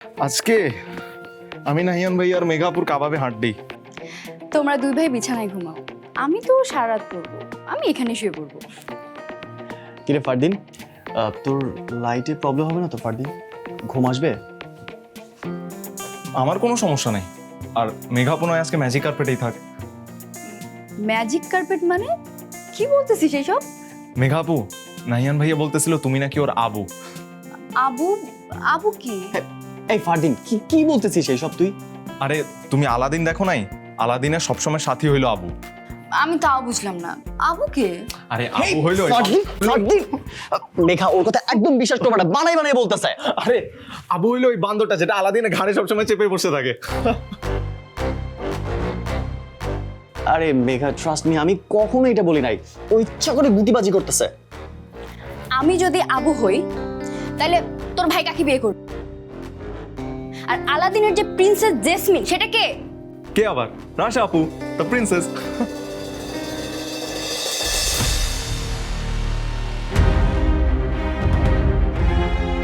আজকে আমি নাহিয়ান ভাই আর মেঘাপুর কাবাবে হাঁটডি। তোমরা দুই ভাই বিছানায় ঘুমাও, আমি তো সারা রাত পড়বো, আমি এখানে শুয়ে পড়বো। কিরে ফারদিন, তোর লাইটে প্রবলেম হবে না তো ফারদিন? ঘুম আসবে? আমার কোনো সমস্যা নেই। আর মেঘাপুর নয় আজকে ম্যাজিক কার্পেটেই থাক। ম্যাজিক কার্পেট মানে কি বলতেছিস এইসব? মেঘাপু, নাহিয়ান ভাইয়া বলতেছিল তুমি নাকি ওর আবু। আবু? আবু কি? এই ফারদিন, কি কি বলতেছিস এইসব তুই? আরে তুমি আলাদিন দেখো নাই? আলাদিনের সবসময় সাথী হইলো আবু। আমি তাও বুঝলাম না, আবু কে? আরে আবু হইলো ফারদিন, ফারদিন, মেঘা ওর কথা একদম বিশ্বাস করবে না, বানাই বানাই বলতেছে। আরে আবু হইলো ওই বান্দরটা যেটা আলাদিনের ঘাড়ে সবসময় চেপে বসে থাকে। আরে মেঘা ট্রাস্ট মি, আমি কখনো এটা বলি নাই। ও ইচ্ছা করে গুটিবাজি করতেছে। আমি যদি আবু হই তাহলে তোর ভাই কাকে বিয়ে করবে? আর আলাদিনের যে প্রিন্সেস জেসমিন সেটা কে? কে আবার? রাশা আপু, দ্য প্রিন্সেস।